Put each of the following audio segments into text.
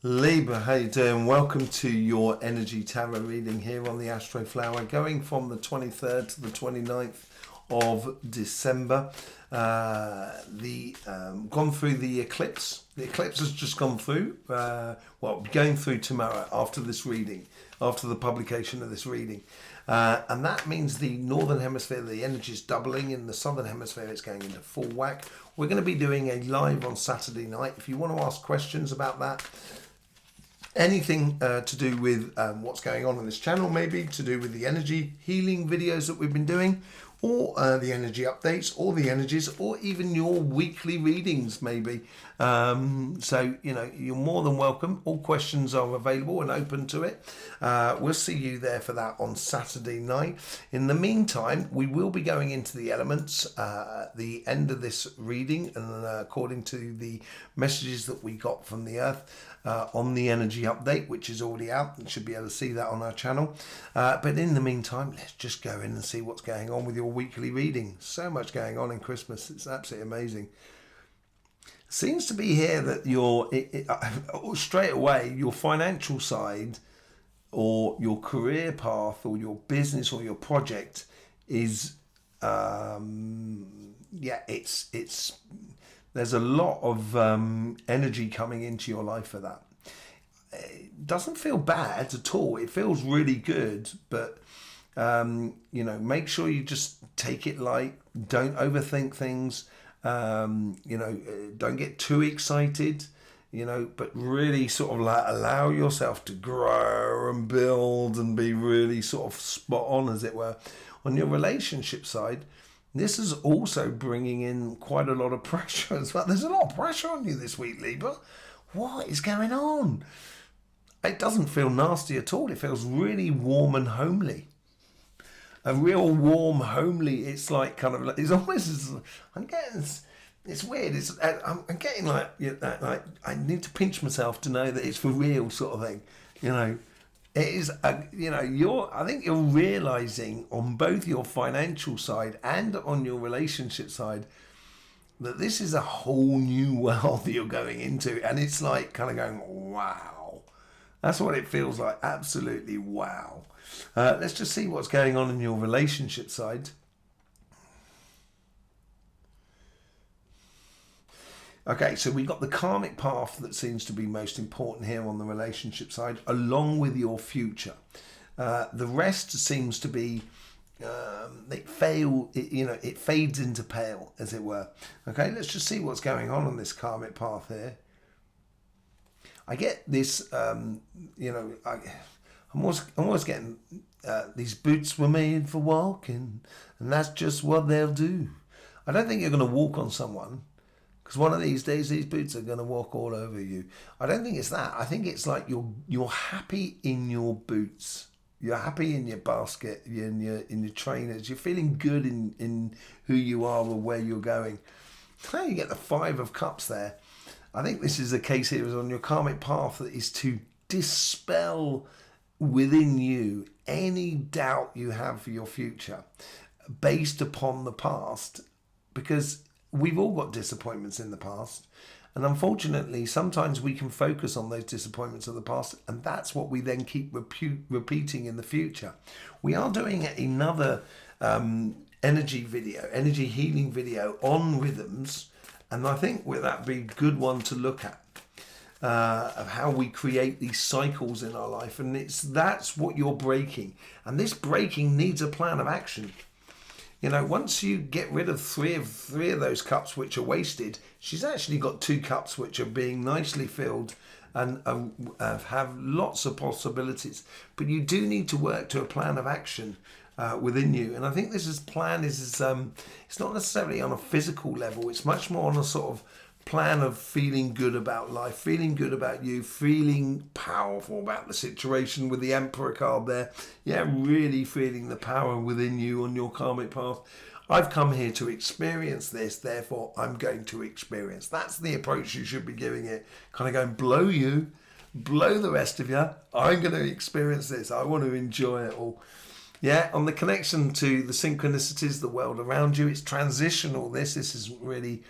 Libra, how you doing? Welcome to your energy tarot reading here on the Astroflower, going from the 23rd to the 29th of December. Gone through the eclipse. The eclipse has just gone through. Going through tomorrow after this reading, after the publication of this reading. And that means the northern hemisphere, the energy is doubling. In the southern hemisphere, it's going into full whack. We're going to be doing a live on Saturday night. If you want to ask questions about that, anything to do with what's going on this channel, maybe to do with the energy healing videos that we've been doing, or the energy updates, or the energies, or even your weekly readings maybe. So, you know, you're more than welcome. All questions are available and open to it. We'll see you there for that on Saturday night. In the meantime, we will be going into the elements at the end of this reading, and according to the messages that we got from the earth, on the energy update, which is already out, and should be able to see that on our channel. But in the meantime, let's just go in and see what's going on with your weekly reading. So much going on in Christmas, it's absolutely amazing. Seems to be here that straight away, your financial side or your career path or your business or your project is it's there's a lot of energy coming into your life for that. It doesn't feel bad at all. It feels really good, but make sure you just take it light. Don't overthink things. Don't get too excited, but really sort of like allow yourself to grow and build and be really sort of spot on, as it were. On your relationship side, this is also bringing in quite a lot of pressure as well. There's a lot of pressure on you this week, Libra. What is going on? It doesn't feel nasty at all. It feels really warm and homely. A real warm, homely. It's like kind of like, it's almost, I'm getting, it's weird. I'm getting like I need to pinch myself to know that it's for real, sort of thing. It is, I think you're realizing on both your financial side and on your relationship side that this is a whole new world that you're going into. And it's like kind of going, wow. That's what it feels like. Absolutely wow. Let's just see what's going on in your relationship side. Okay, so we've got the karmic path that seems to be most important here on the relationship side, along with your future. The rest seems to be, it fades into pale, as it were. Okay, let's just see what's going on this karmic path here. I get this, I'm always getting, these boots were made for walking, and that's just what they'll do. I don't think you're going to walk on someone, because one of these days, these boots are going to walk all over you. I don't think it's that. I think it's like you're happy in your boots. You're happy in your basket, in your trainers. You're feeling good in who you are or where you're going. Now you get the 5 of Cups there. I think this is the case here, is on your karmic path, that is to dispel within you any doubt you have for your future based upon the past, because we've all got disappointments in the past, and unfortunately sometimes we can focus on those disappointments of the past, and that's what we then keep repeating in the future. We are doing another energy healing video on rhythms, and I think that be a good one to look at, of how we create these cycles in our life, and that's what you're breaking, and this breaking needs a plan of action. Once you get rid of three of those cups which are wasted, she's actually got 2 cups which are being nicely filled and have lots of possibilities. But you do need to work to a plan of action within you. And I think this plan is it's not necessarily on a physical level. It's much more on a sort of plan of feeling good about life, feeling good about you, feeling powerful about the situation with the Emperor card there. Yeah, really feeling the power within you on your karmic path. I've come here to experience this, therefore I'm going to experience. That's the approach you should be giving it. Kind of going, blow you, blow the rest of you. I'm going to experience this. I want to enjoy it all. Yeah, on the connection to the synchronicities, the world around you, it's transitional. This is really,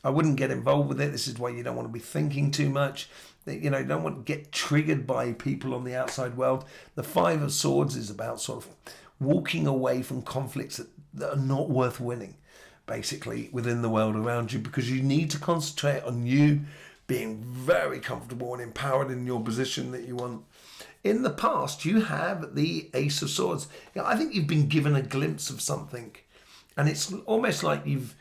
I wouldn't get involved with it. This is why you don't want to be thinking too much. You know, you don't want to get triggered by people on the outside world. The Five of Swords is about sort of walking away from conflicts that are not worth winning, basically, within the world around you, because you need to concentrate on you being very comfortable and empowered in your position that you want. In the past, you have the Ace of Swords. You know, I think you've been given a glimpse of something, and it's almost like you've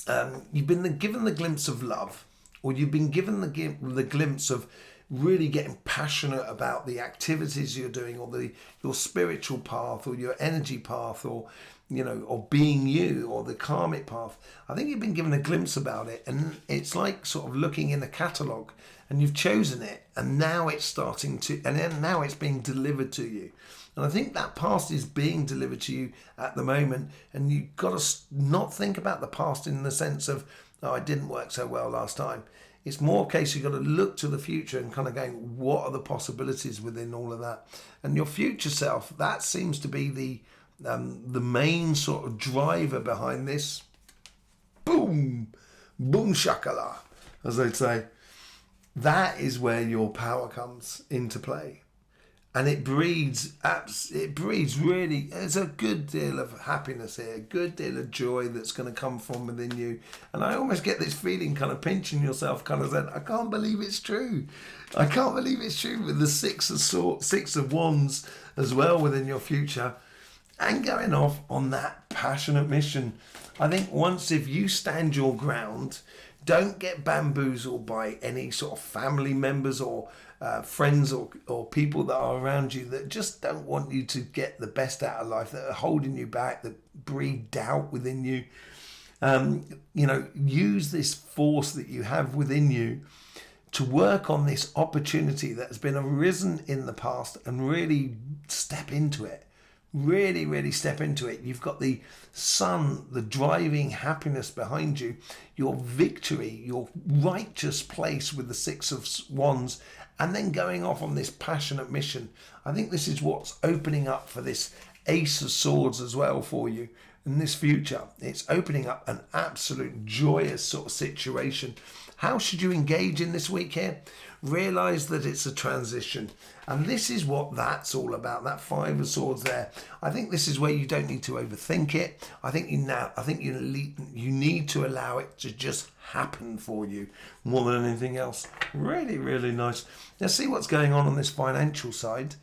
been given the glimpse of love, or you've been given the glimpse of really getting passionate about the activities you're doing, or your spiritual path, or your energy path, or or being you, or the karmic path. I think you've been given a glimpse about it, and it's like sort of looking in a catalogue, and you've chosen it, and now it's starting to, and then now it's being delivered to you. And I think that past is being delivered to you at the moment, and you've got to not think about the past in the sense of, oh, it didn't work so well last time. It's more a case you've got to look to the future and kind of going, what are the possibilities within all of that? And your future self, that seems to be the main sort of driver behind this. Boom, boom shakala, as they'd say. That is where your power comes into play. And it breeds really, there's a good deal of happiness here, a good deal of joy that's going to come from within you. And I almost get this feeling, kind of pinching yourself, kind of saying, I can't believe it's true. I can't believe it's true, with the Six of Wands as well within your future, and going off on that passionate mission. I think if you stand your ground, don't get bamboozled by any sort of family members or friends or people that are around you that just don't want you to get the best out of life, that are holding you back, that breed doubt within you. Use this force that you have within you to work on this opportunity that has been arisen in the past, and really step into it. Really, really step into it. You've got the sun, the driving happiness behind you, your victory, your righteous place with the Six of Wands, and then going off on this passionate mission. I think this is what's opening up for this Ace of Swords as well for you in this future. It's opening up an absolute joyous sort of situation. How should you engage in this week here? Realise that it's a transition. And this is what that's all about, that Five of Swords there. I think this is where you don't need to overthink it. I think you need to allow it to just happen for you more than anything else. Really, really nice. Let's see what's going on this financial side.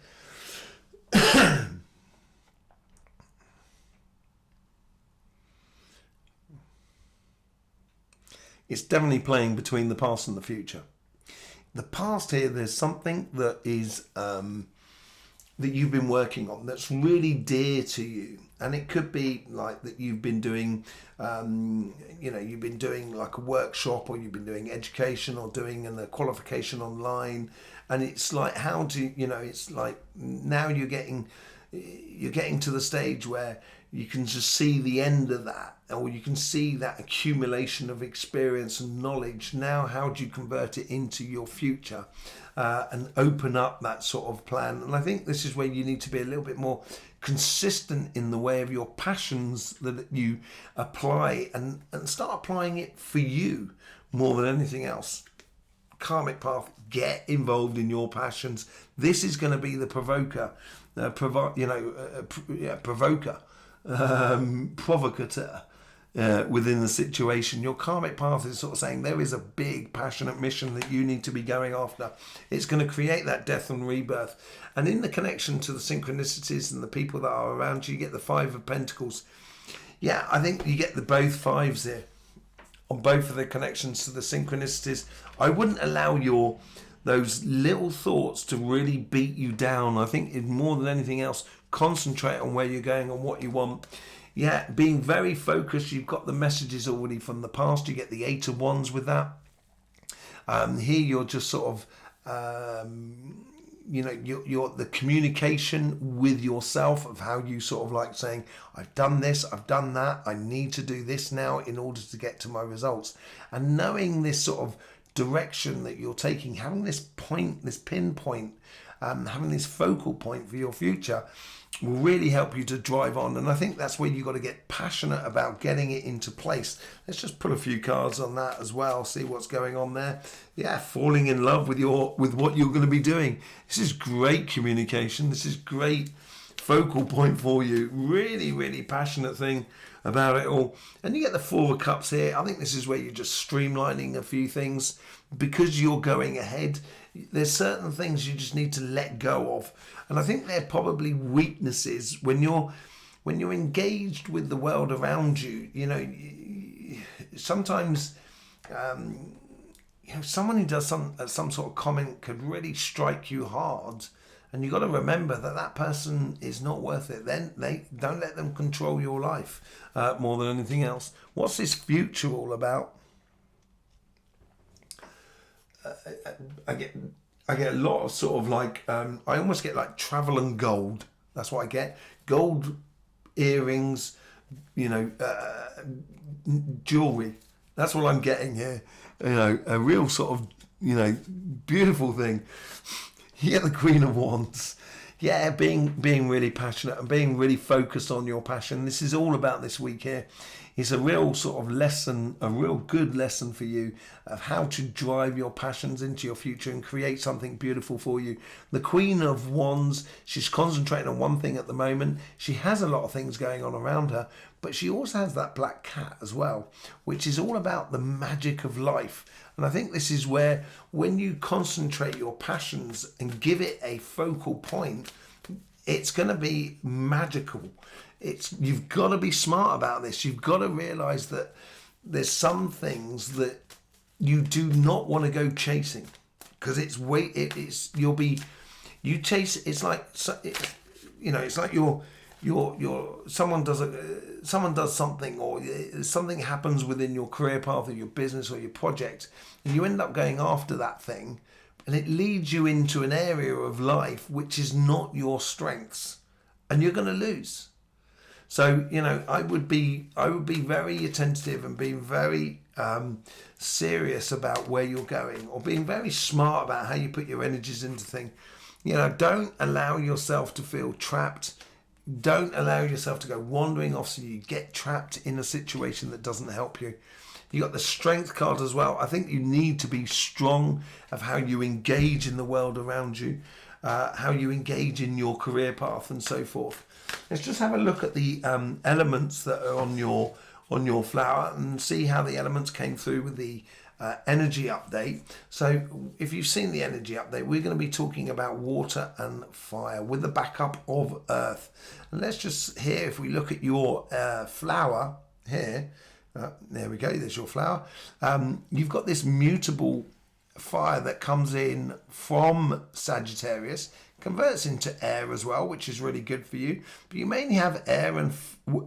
It's definitely playing between the past and the future. The past here, there's something that is that you've been working on that's really dear to you, and it could be like that you've been doing you've been doing like a workshop, or you've been doing education, or doing a qualification online, and it's like it's like now you're getting to the stage where you can just see the end of that, or you can see that accumulation of experience and knowledge. Now, how do you convert it into your future and open up that sort of plan? And I think this is where you need to be a little bit more consistent in the way of your passions that you apply, and start applying it for you more than anything else. Karmic path, get involved in your passions. This is going to be the provocateur, provocateur within the situation. Your karmic path is sort of saying there is a big passionate mission that you need to be going after. It's going to create that death and rebirth. And in the connection to the synchronicities and the people that are around you, you get the Five of Pentacles. Yeah, I think you get both fives here on both of the connections to the synchronicities. I wouldn't allow those little thoughts to really beat you down. I think more than anything else, concentrate on where you're going and what you want. Yeah, being very focused. You've got the messages already from the past. You get the Eight of Wands with that. Here you're just sort of, you're the communication with yourself of how you sort of like saying, I've done this, I've done that, I need to do this now in order to get to my results. And knowing this sort of direction that you're taking, having this point, this pinpoint, having this focal point for your future, will really help you to drive on. And I think that's where you've got to get passionate about getting it into place. Let's just put a few cards on that as well, see what's going on there. Yeah, falling in love with what you're going to be doing. This is great communication. This is great focal point for you. Really, really passionate thing about it all. And you get the Four of Cups here. I think this is where you're just streamlining a few things because you're going ahead. There's certain things you just need to let go of. And I think they're probably weaknesses when you're engaged with the world around you. You know, sometimes someone who does some sort of comment could really strike you hard, and you've got to remember that person is not worth it. Then they don't let them control your life more than anything else. What's this future all about? I get a lot of sort of like I almost get like travel and gold. That's what I get. Gold earrings, jewelry. That's what I'm getting here. A real sort of beautiful thing. You get the Queen of Wands. Yeah, being really passionate and being really focused on your passion. This is all about this week here. It's a real sort of lesson, a real good lesson for you of how to drive your passions into your future and create something beautiful for you. The Queen of Wands, she's concentrating on one thing at the moment. She has a lot of things going on around her, but she also has that black cat as well, which is all about the magic of life. And I think this is where when you concentrate your passions and give it a focal point, it's going to be magical. You've got to be smart about this. You've got to realize that there's some things that you do not want to go chasing because it's like someone does something, or something happens within your career path or your business or your project, and you end up going after that thing, and it leads you into an area of life which is not your strengths, and you're going to lose. So I would be very attentive and being very serious about where you're going, or being very smart about how you put your energies into things. Don't allow yourself to feel trapped. Don't allow yourself to go wandering off so you get trapped in a situation that doesn't help you. You got the Strength card as well. I think you need to be strong of how you engage in the world around you, how you engage in your career path and so forth. Let's just have a look at the elements that are on your flower and see how the elements came through with the energy update. So if you've seen the energy update, we're going to be talking about water and fire with the backup of earth. And let's just here, if we look at your flower here, there we go, there's your flower. You've got this mutable fire that comes in from Sagittarius, converts into air as well, which is really good for you, but you mainly have air and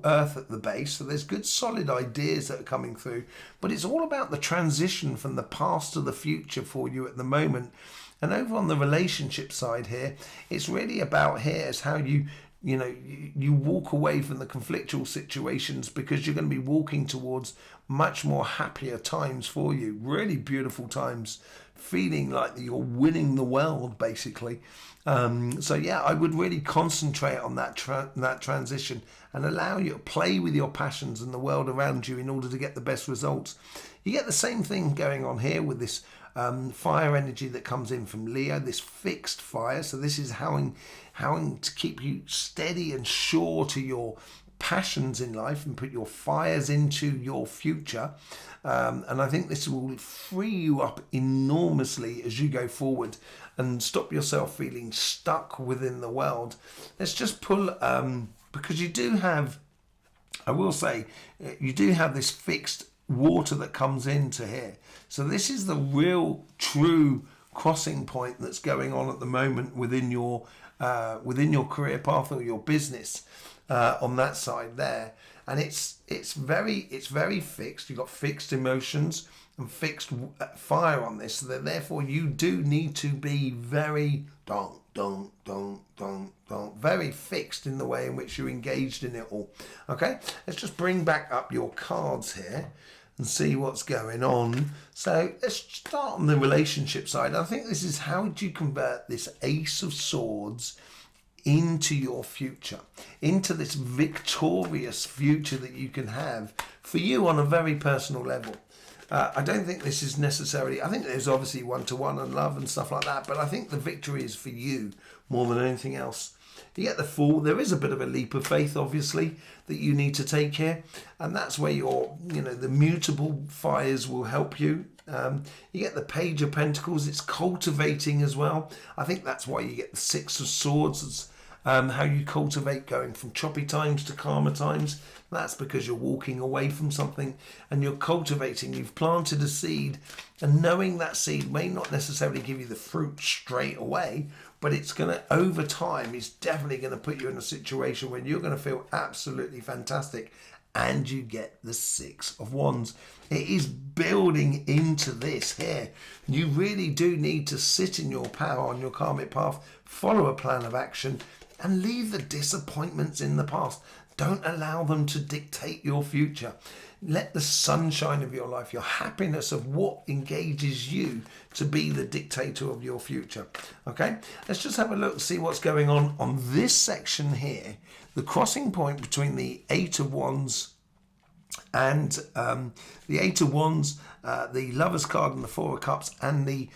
earth at the base, so there's good solid ideas that are coming through, but it's all about the transition from the past to the future for you at the moment. And over on the relationship side here, it's really about here is how you walk away from the conflictual situations, because you're going to be walking towards much more happier times for you. Really beautiful times, feeling like you're winning the world, basically. So yeah, I would really concentrate on that transition and allow you to play with your passions and the world around you in order to get the best results. You get the same thing going on here with this fire energy that comes in from Leo, this fixed fire. So this is how to keep you steady and sure to your passions in life and put your fires into your future. And I think this will free you up enormously as you go forward and stop yourself feeling stuck within the world. Let's just pull, because you do have, I will say, you do have this fixed water that comes into here. So this is the real true crossing point that's going on at the moment within your career path or your business on that side there. And it's very fixed. You've got fixed emotions and fixed fire on this. So that therefore you do need to be very very fixed in the way in which you're engaged in it all. Okay, let's just bring back up your cards here and see what's going on. So let's start on the relationship side. I think this is how do you convert this Ace of Swords into your future, into this victorious future that you can have for you on a very personal level. I don't think this is necessarily, I think there's obviously one-to-one and love and stuff like that, but I think the victory is for you more than anything else. You get the Fool. There is a bit of a leap of faith, obviously, that you need to take here, and that's where the mutable fires will help you. You get the Page of Pentacles. It's cultivating as well. I think that's why you get the Six of Swords. How you cultivate going from choppy times to calmer times. That's because you're walking away from something and you're cultivating. You've planted a seed, and knowing that seed may not necessarily give you the fruit straight away, but it's going to, over time, it's definitely going to put you in a situation where you're going to feel absolutely fantastic. And you get the Six of Wands. It is building into this here. You really do need to sit in your power on your karmic path, follow a plan of action, and leave the disappointments in the past. Don't allow them to dictate your future. Let the sunshine of your life, your happiness of what engages you to be the dictator of your future. Okay, let's just have a look, see what's going on this section here. The crossing point between the Eight of Wands and the Eight of Wands, the Lover's card and the Four of Cups, and the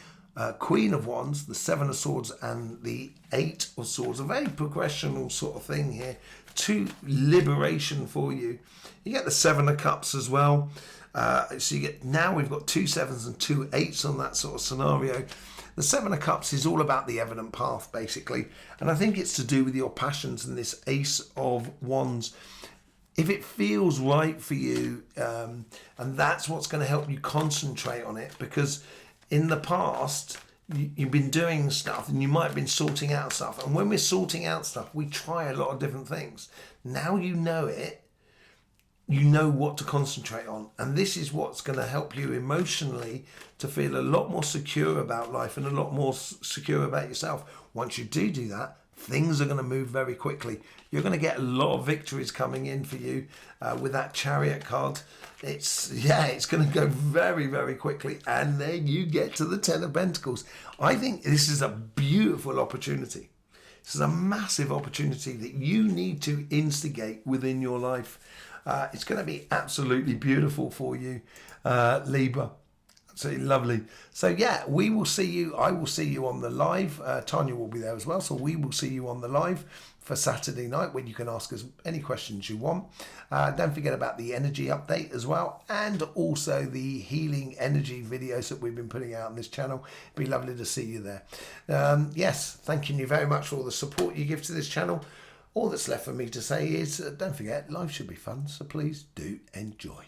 Queen of Wands, the Seven of Swords and the Eight of Swords. A very progressional sort of thing here to liberation for you. You get the Seven of Cups as well. So you get, now we've got 2 sevens and 2 eights on that sort of scenario. The Seven of Cups is all about the evident path, basically. And I think it's to do with your passions and this Ace of Wands. If it feels right for you, and that's what's going to help you concentrate on it, because in the past, you've been doing stuff and you might have been sorting out stuff. And when we're sorting out stuff, we try a lot of different things. Now you know it. You know what to concentrate on, and this is what's going to help you emotionally to feel a lot more secure about life and a lot more secure about yourself. Once you do that, things are going to move very quickly. You're going to get a lot of victories coming in for you with that Chariot card. It's going to go very, very quickly, and then you get to the Ten of Pentacles. I think this is a beautiful opportunity. This is a massive opportunity that you need to instigate within your life. It's going to be absolutely beautiful for you, Libra. Absolutely lovely. So yeah, we will see you. I will see you on the live. Tanya will be there as well. So we will see you on the live for Saturday night, when you can ask us any questions you want. Don't forget about the energy update as well, and also the healing energy videos that we've been putting out on this channel. It'd be lovely to see you there. Yes, thanking you very much for all the support you give to this channel. All that's left for me to say is, don't forget, life should be fun, so please do enjoy.